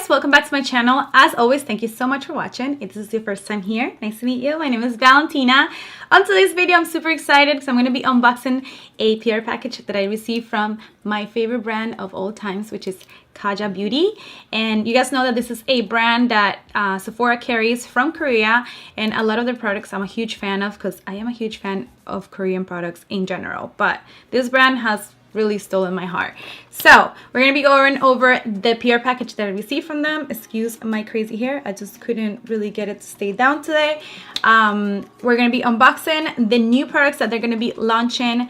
guys, welcome back to my channel. As always, thank you so much for watching. If this is your first time here, nice to meet you. My name is Valentina. On today's video, I'm super excited because I'm going to be unboxing a PR package that I received from my favorite brand of all times, which is Kaja Beauty. And you guys know that this is a brand that Sephora carries from Korea, and a lot of their products I'm a huge fan of because I am a huge fan of Korean products in general. But this brand has really stolen my heart. So we're gonna be going over the PR package that I received from them. Excuse my crazy hair, I just couldn't really get it to stay down today. We're gonna be unboxing the new products that they're gonna be launching,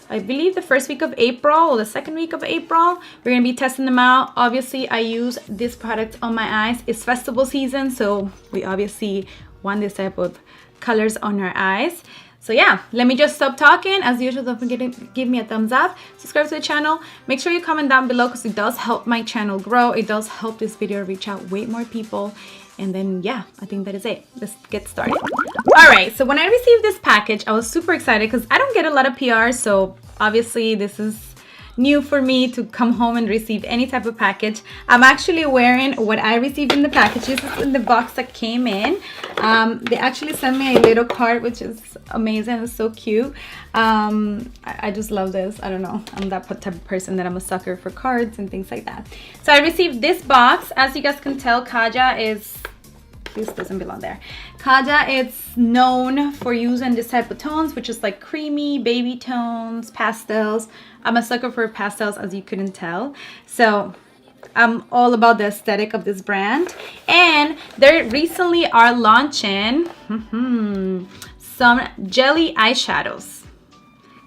I believe the first week of April or the second week of April. We're gonna be testing them out. Obviously I use this product on my eyes. It's festival season, so we obviously want this type of colors on our eyes. So yeah, let me just stop talking. As usual, don't forget to give me a thumbs up, subscribe to the channel, make sure you comment down below because it does help my channel grow. It does help this video reach out way more people. And then yeah, I think that is it. Let's get started. All right, so when I received this package, I was super excited because I don't get a lot of PR, so obviously this is new for me to come home and receive any type of package. I'm actually wearing what I received in the package. This is in the box that came in. They actually sent me a little card, which is amazing. It's so cute. I just love this. I don't know, I'm that type of person that I'm a sucker for cards and things like that. So I received this box. As you guys can tell, Kaja is, this doesn't belong there. Kaja is known for using this type of tones, which is like creamy baby tones, pastels. I'm a sucker for pastels, as you couldn't tell. So I'm all about the aesthetic of this brand. And they recently are launching some jelly eyeshadows.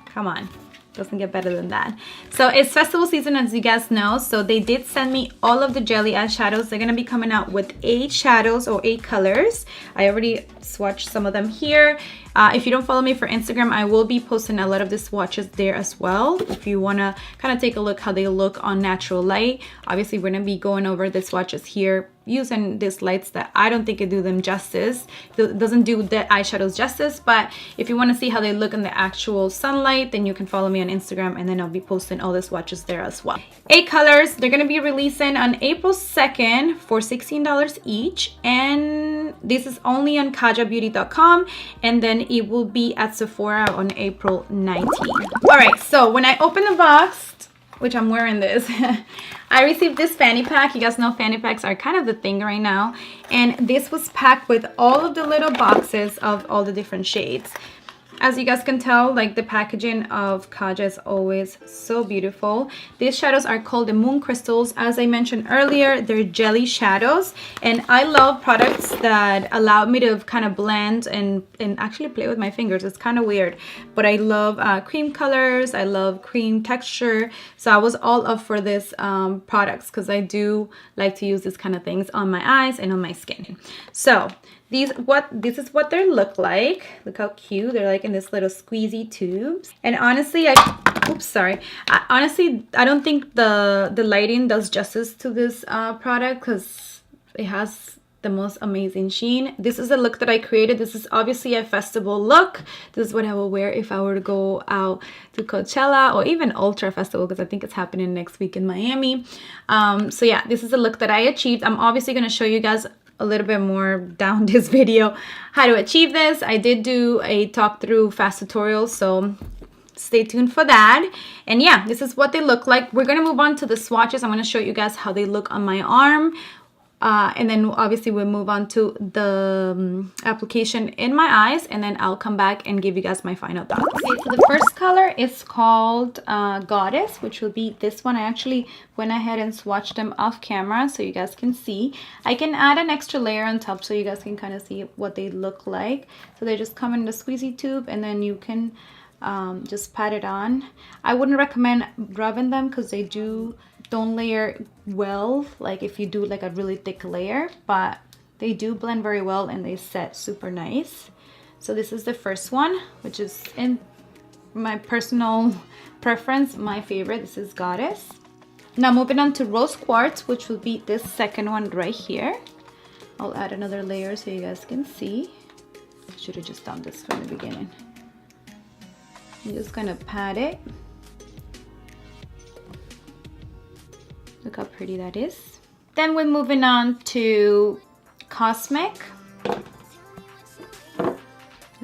Come on, doesn't get better than that. So it's festival season, as you guys know, so they did send me all of the jelly eyeshadows. They're gonna be coming out with 8 shadows or 8 colors. I already swatched some of them here. If you don't follow me for Instagram, I will be posting a lot of the swatches there as well. If you want to kind of take a look how they look on natural light. Obviously, we're going to be going over the swatches here using these lights that I don't think it do them justice. It doesn't do the eyeshadows justice, but if you want to see how they look in the actual sunlight, then you can follow me on Instagram, and then I'll be posting all the swatches there as well. 8 colors. They're going to be releasing on April 2nd for $16 each, and this is only on kajabeauty.com, and then it will be at Sephora on April 19th. All right, so when I open the box, which I'm wearing this, I received this fanny pack. You guys know fanny packs are kind of the thing right now, and this was packed with all of the little boxes of all the different shades. As you guys can tell, like, the packaging of Kaja is always so beautiful. These shadows are called the Moon Crystals. As I mentioned earlier, they're jelly shadows, and I love products that allow me to kind of blend and actually play with my fingers. It's kind of weird, but I love cream colors. I love cream texture. So I was all up for this products because I do like to use this kind of things on my eyes and on my skin. So this is what they look like. Look how cute. They're like in this little squeezy tubes. And honestly, honestly, I don't think the lighting does justice to this product because it has the most amazing sheen. This is a look that I created. This is obviously a festival look. This is what I will wear if I were to go out to Coachella or even Ultra Festival, because I think it's happening next week in Miami. So yeah, this is a look that I achieved. I'm obviously going to show you guys a little bit more down this video how to achieve this. I did do a talk through fast tutorial, so stay tuned for that. And yeah, this is what they look like. We're going to move on to the swatches. I'm going to show you guys how they look on my arm. And then obviously we'll move on to the application in my eyes, and then I'll come back and give you guys my final thoughts. Okay, so the first color is called Goddess, which will be this one. I actually went ahead and swatched them off camera so you guys can see. I can add an extra layer on top so you guys can kind of see what they look like. So they just come in the squeezy tube, and then you can just pat it on. I wouldn't recommend rubbing them because they don't layer well, like if you do like a really thick layer, but they do blend very well and they set super nice. So this is the first one, which is, in my personal preference, my favorite. This is Goddess. Now moving on to Rose Quartz, which will be this second one right here. I'll add another layer so you guys can see. I should have just done this from the beginning. I'm just gonna pat it. Look how pretty that is. Then we're moving on to Cosmic. Look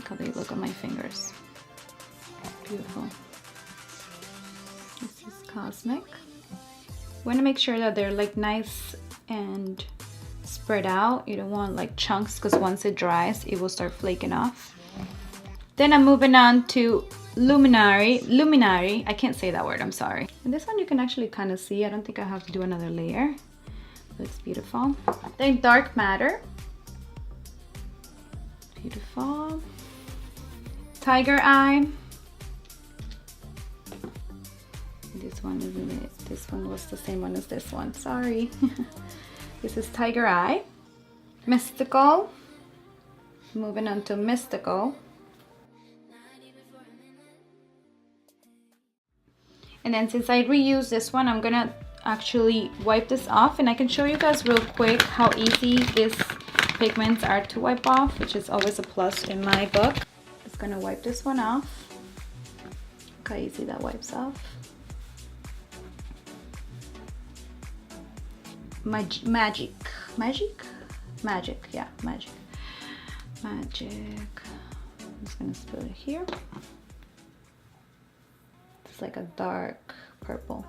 how they look on my fingers. Beautiful. This is Cosmic. We want to make sure that they're like nice and spread out. You don't want like chunks, because once it dries, it will start flaking off. Then I'm moving on to Luminary. I can't say that word, I'm sorry. And this one you can actually kind of see. I don't think I have to do another layer. Looks beautiful. Then Dark Matter. Beautiful. Tiger Eye. This one isn't it. This one was the same one as this one. Sorry. This is Tiger Eye. Mystical. Moving on to Mystical. And then since I reused this one, I'm gonna actually wipe this off, and I can show you guys real quick how easy these pigments are to wipe off, which is always a plus in my book. Just gonna wipe this one off. Look how easy that wipes off. Magic. I'm just gonna spill it here. It's like a dark purple.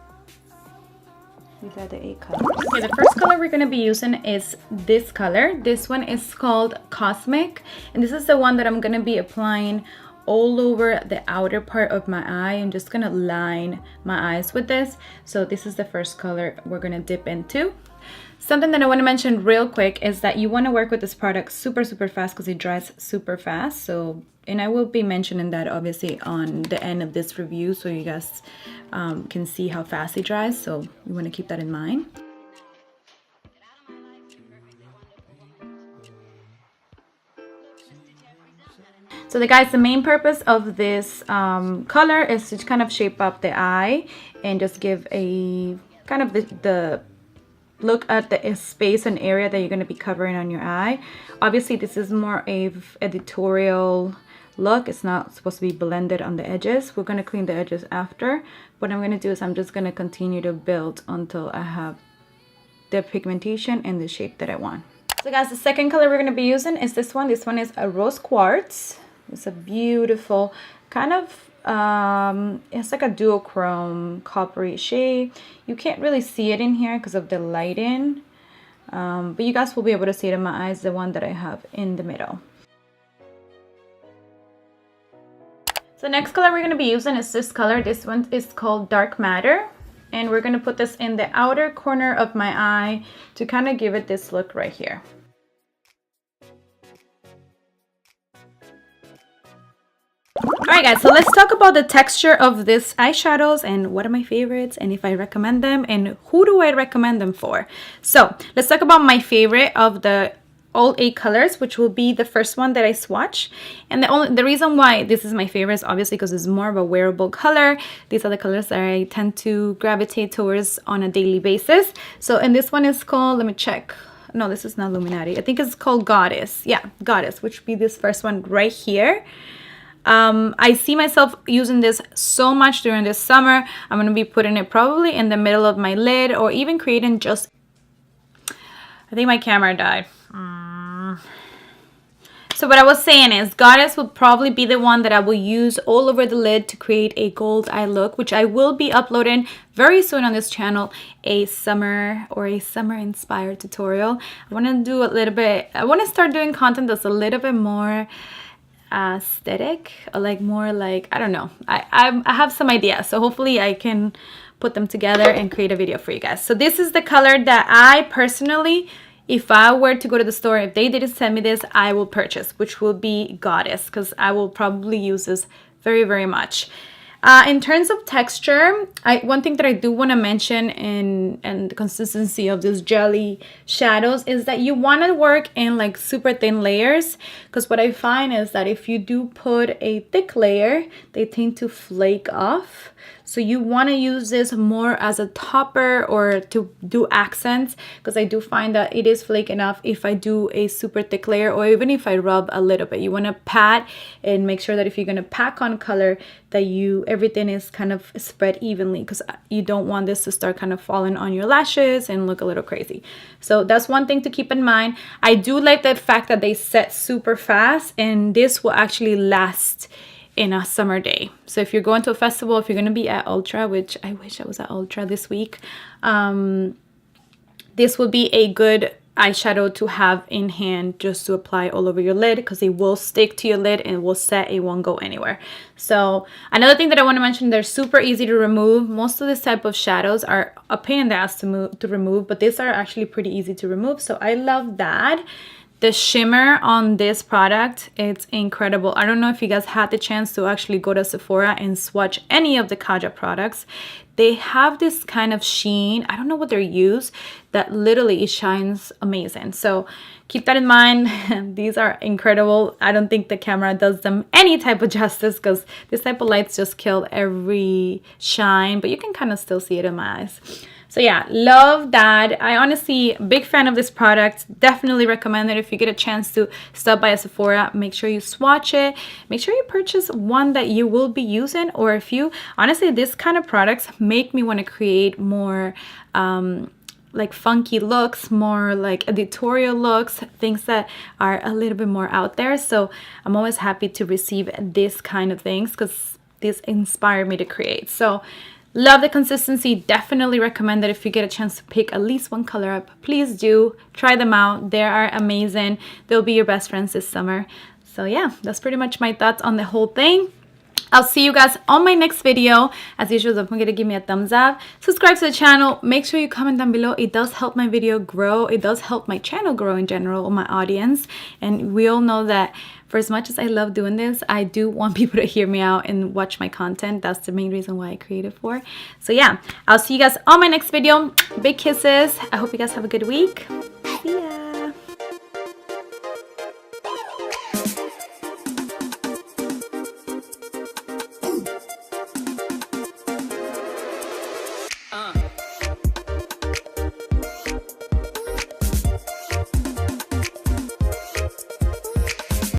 These are the 8 colors. Okay, the first color we're gonna be using is this color. This one is called Cosmic, and this is the one that I'm gonna be applying all over the outer part of my eye. I'm just gonna line my eyes with this. So this is the first color we're gonna dip into. Something that I want to mention real quick is that you want to work with this product super fast, because it dries super fast. So, and I will be mentioning that obviously on the end of this review, so you guys can see how fast it dries. So you want to keep that in mind. So guys, the main purpose of this color is to kind of shape up the eye and just give a kind of the look at the space and area that you're going to be covering on your eye. Obviously, this is more of editorial look. It's not supposed to be blended on the edges. We're going to clean the edges after. What I'm going to do is I'm just going to continue to build until I have the pigmentation and the shape that I want. So guys, the second color we're going to be using is this one. This one is a Rose Quartz. It's a beautiful kind of it's like a duochrome coppery shade. You can't really see it in here because of the lighting, but you guys will be able to see it in my eyes, the one that I have in the middle. So the next color we're going to be using is this color. This one is called Dark Matter, and we're going to put this in the outer corner of my eye to kind of give it this look right here. Alright guys, so let's talk about the texture of these eyeshadows and what are my favorites and if I recommend them and who do I recommend them for. So let's talk about my favorite of the all 8 colors, which will be the first one that I swatch. And the reason why this is my favorite is obviously because it's more of a wearable color. These are the colors that I tend to gravitate towards on a daily basis. So, and this one is called, let me check. No, this is not Illuminati. I think it's called Goddess. Yeah, Goddess, which would be this first one right here. I see myself using this so much during this summer. I'm going to be putting it probably in the middle of my lid or even creating just... I think my camera died. So what I was saying is Goddess will probably be the one that I will use all over the lid to create a gold eye look, which I will be uploading very soon on this channel, a summer inspired tutorial. I want to do a little bit, I want to start doing content that's a little bit more aesthetic, or like more like, I don't know, I have some ideas, so hopefully I can put them together and create a video for you guys. So this is the color that I personally, if I were to go to the store, if they didn't send me this, I will purchase, which will be Goddess, because I will probably use this very, very much. In terms of texture, one thing that I do want to mention in the consistency of these jelly shadows is that you want to work in like super thin layers, because what I find is that if you do put a thick layer, they tend to flake off. So you want to use this more as a topper or to do accents, because I do find that it is flake enough if I do a super thick layer, or even if I rub a little bit. You want to pat and make sure that if you're going to pack on color, that everything is kind of spread evenly, because you don't want this to start kind of falling on your lashes and look a little crazy. So that's one thing to keep in mind. I do like the fact that they set super fast, and this will actually last in a summer day. So if you're going to a festival, if you're going to be at Ultra, which I wish I was at Ultra this week, this will be a good eyeshadow to have in hand just to apply all over your lid, because it will stick to your lid and it will set, it won't go anywhere. So another thing that I want to mention, they're super easy to remove. Most of this type of shadows are a pain in the ass to remove, but these are actually pretty easy to remove, so I love that. The shimmer on this product, it's incredible. I don't know if you guys had the chance to actually go to Sephora and swatch any of the Kaja products. They have this kind of sheen, I don't know what they're used, that literally shines amazing. So keep that in mind. These are incredible. I don't think the camera does them any type of justice, because this type of lights just kill every shine, but you can kind of still see it in my eyes. So yeah, love that. I honestly, big fan of this product. Definitely recommend it. If you get a chance to stop by a Sephora, make sure you swatch it. Make sure you purchase one that you will be using, or if you, honestly, this kind of products make me want to create more like funky looks, more like editorial looks, things that are a little bit more out there. So I'm always happy to receive this kind of things, because this inspired me to create. So love the consistency. Definitely recommend that if you get a chance to pick at least one color up, please do try them out. They are amazing. They'll be your best friends this summer. So yeah, that's pretty much my thoughts on the whole thing. I'll see you guys on my next video. As usual, don't forget to give me a thumbs up. Subscribe to the channel. Make sure you comment down below. It does help my video grow. It does help my channel grow in general, my audience. And we all know that for as much as I love doing this, I do want people to hear me out and watch my content. That's the main reason why I created for. So yeah, I'll see you guys on my next video. Big kisses. I hope you guys have a good week.